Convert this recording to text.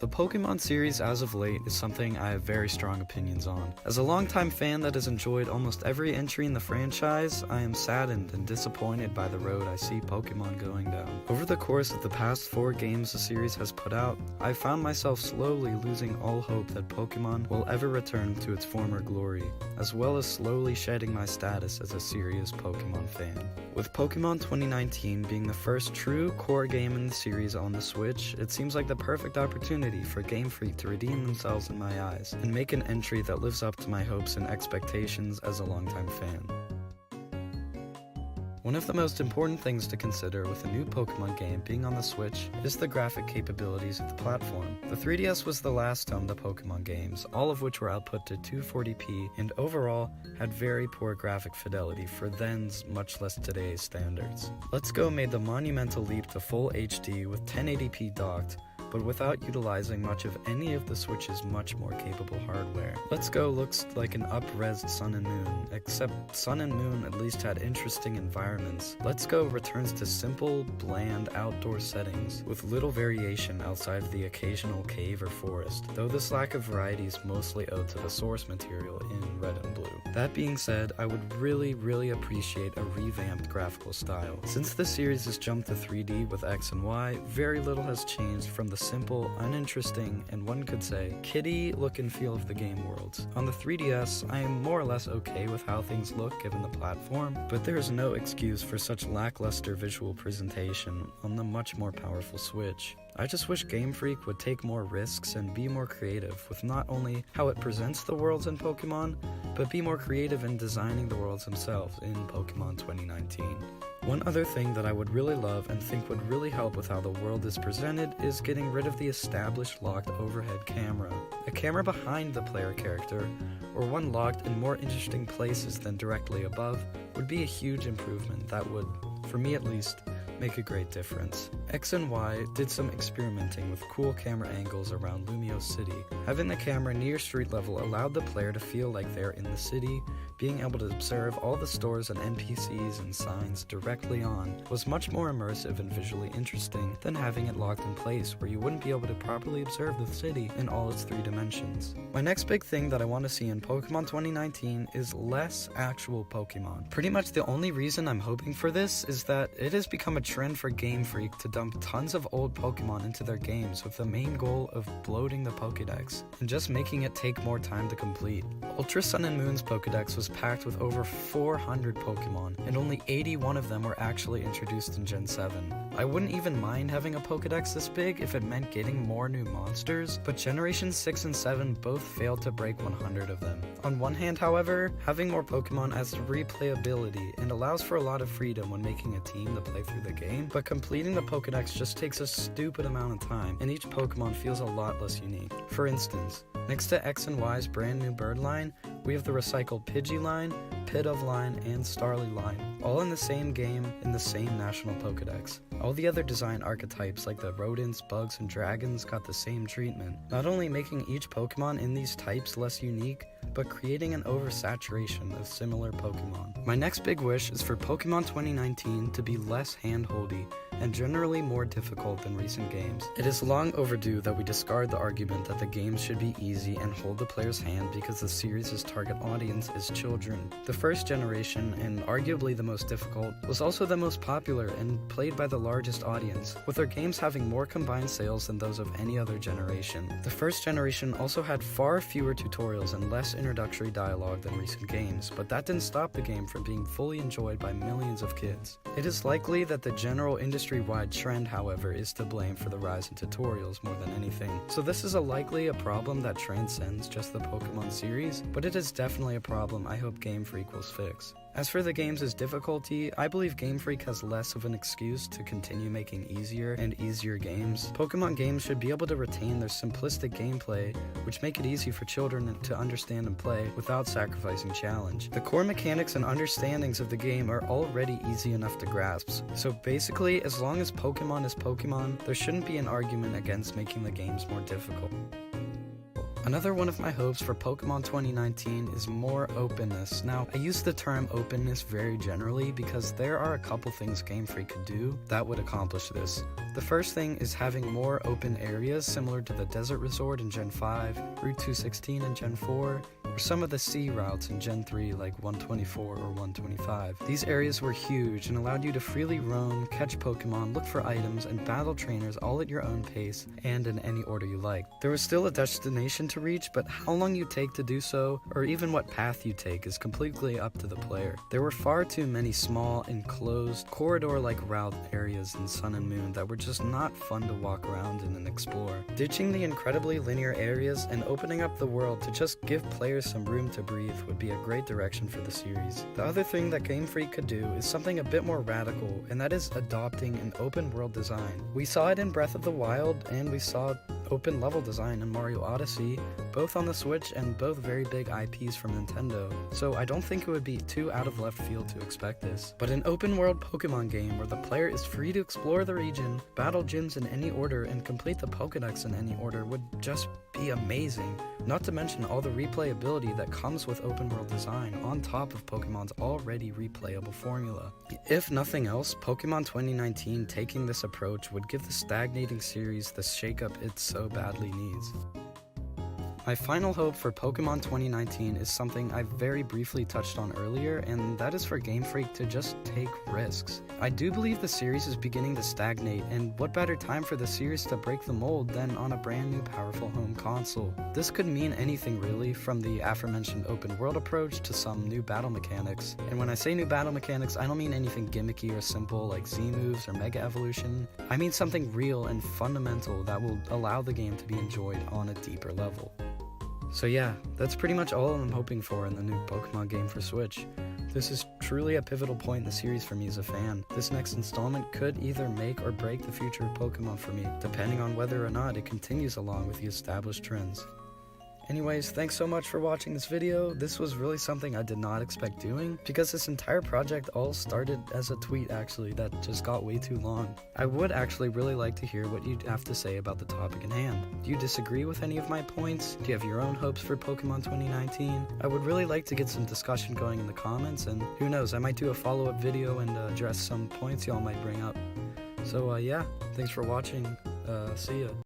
The Pokemon series as of late is something I have very strong opinions on. As a longtime fan that has enjoyed almost every entry in the franchise, I am saddened and disappointed by the road I see Pokemon going down. Over the course of the past 4 games the series has put out, I found myself slowly losing all hope that Pokemon will ever return to its former glory, as well as slowly shedding my status as a serious Pokemon fan. With Pokemon 2019 being the first true core game in the series on the Switch, it seems like the perfect opportunity for Game Freak to redeem themselves in my eyes and make an entry that lives up to my hopes and expectations as a longtime fan. One of the most important things to consider with a new Pokemon game being on the Switch is the graphic capabilities of the platform. The 3DS was the last home to Pokemon games, all of which were output to 240p and overall had very poor graphic fidelity for then's, much less today's, standards. Let's Go made the monumental leap to full HD with 1080p docked, but without utilizing much of any of the Switch's much more capable hardware. Let's Go looks like an up-resed Sun and Moon, except Sun and Moon at least had interesting environments. Let's Go returns to simple, bland outdoor settings, with little variation outside of the occasional cave or forest, though this lack of variety is mostly owed to the source material in Red and Blue. That being said, I would really appreciate a revamped graphical style. Since the series has jumped to 3D with X and Y, very little has changed from the simple, uninteresting, and one could say, kiddie look and feel of the game worlds. On the 3DS, I am more or less okay with how things look given the platform, but there is no excuse for such lackluster visual presentation on the much more powerful Switch. I just wish Game Freak would take more risks and be more creative with not only how it presents the worlds in Pokemon, but be more creative in designing the worlds themselves in Pokemon 2019. One other thing that I would really love and think would really help with how the world is presented is getting rid of the established locked overhead camera. A camera behind the player character, or one locked in more interesting places than directly above, would be a huge improvement that would, for me at least, make a great difference. X and Y did some experimenting with cool camera angles around Lumio City. Having the camera near street level allowed the player to feel like they're in the city. Being able to observe all the stores and NPCs and signs directly on was much more immersive and visually interesting than having it locked in place where you wouldn't be able to properly observe the city in all its 3 dimensions. My next big thing that I want to see in Pokemon 2019 is less actual Pokemon. Pretty much the only reason I'm hoping for this is that it has become a trend for Game Freak to dump tons of old Pokemon into their games with the main goal of bloating the Pokédex and just making it take more time to complete. Ultra Sun and Moon's Pokédex was packed with over 400 Pokemon, and only 81 of them were actually introduced in Gen 7. I wouldn't even mind having a Pokédex this big if it meant getting more new monsters, but Generations 6 and 7 both failed to break 100 of them. On one hand, however, having more Pokemon adds replayability and allows for a lot of freedom when making a team to play through the game, but completing the Pokédex just takes a stupid amount of time, and each Pokemon feels a lot less unique. For instance, next to X and Y's brand new bird line, we have the recycled Pidgey line, Pidove line, and Starly line, all in the same game in the same national Pokédex. All the other design archetypes like the rodents, bugs, and dragons got the same treatment, not only making each Pokemon in these types less unique, but creating an oversaturation of similar Pokemon. My next big wish is for Pokemon 2019 to be less hand-holdy and generally more difficult than recent games. It is long overdue that we discard the argument that the games should be easy and hold the player's hand because the series' target audience is children. The first generation, and arguably the most difficult, was also the most popular and played by the largest audience, with their games having more combined sales than those of any other generation. The first generation also had far fewer tutorials and less introductory dialogue than recent games, but that didn't stop the game from being fully enjoyed by millions of kids. It is likely that the general industry-wide trend, however, is to blame for the rise in tutorials more than anything. So this is likely a problem that transcends just the Pokemon series, but it is definitely a problem I hope Game Freak will fix. As for the games' difficulty, I believe Game Freak has less of an excuse to continue making easier and easier games. Pokemon games should be able to retain their simplistic gameplay, which make it easy for children to understand and play without sacrificing challenge. The core mechanics and understandings of the game are already easy enough to grasp, so basically, as long as Pokemon is Pokemon, there shouldn't be an argument against making the games more difficult. Another one of my hopes for Pokemon 2019 is more openness. Now, I use the term openness very generally because there are a couple things Game Freak could do that would accomplish this. The first thing is having more open areas similar to the Desert Resort in Gen 5, Route 216 in Gen 4, or some of the sea routes in Gen 3 like 124 or 125. These areas were huge and allowed you to freely roam, catch Pokemon, look for items, and battle trainers all at your own pace and in any order you like. There was still a destination to reach, but how long you take to do so, or even what path you take, is completely up to the player. There were far too many small, enclosed, corridor-like route areas in Sun and Moon that were just not fun to walk around in and explore. Ditching the incredibly linear areas and opening up the world to just give players some room to breathe would be a great direction for the series. The other thing that Game Freak could do is something a bit more radical, and that is adopting an open world design. We saw it in Breath of the Wild, and we saw open level design in Mario Odyssey, both on the Switch and both very big IPs from Nintendo, so I don't think it would be too out of left field to expect this. But an open world Pokemon game where the player is free to explore the region, battle gyms in any order, and complete the Pokedex in any order would just be amazing. Not to mention all the replayability that comes with open world design on top of Pokemon's already replayable formula. If nothing else, Pokemon 2019 taking this approach would give the stagnating series the shakeup it so badly needs. My final hope for Pokemon 2019 is something I very briefly touched on earlier, and that is for Game Freak to just take risks. I do believe the series is beginning to stagnate, and what better time for the series to break the mold than on a brand new powerful home console. This could mean anything really, from the aforementioned open world approach to some new battle mechanics. And when I say new battle mechanics, I don't mean anything gimmicky or simple like Z-moves or Mega Evolution. I mean something real and fundamental that will allow the game to be enjoyed on a deeper level. So yeah, that's pretty much all I'm hoping for in the new Pokemon game for Switch. This is truly a pivotal point in the series for me as a fan. This next installment could either make or break the future of Pokemon for me, depending on whether or not it continues along with the established trends. Anyways, thanks so much for watching this video. This was really something I did not expect doing, because this entire project all started as a tweet actually that just got way too long. I would actually really like to hear what you'd have to say about the topic in hand. Do you disagree with any of my points? Do you have your own hopes for Pokemon 2019? I would really like to get some discussion going in the comments, and who knows, I might do a follow-up video and address some points y'all might bring up. So yeah, thanks for watching. See ya.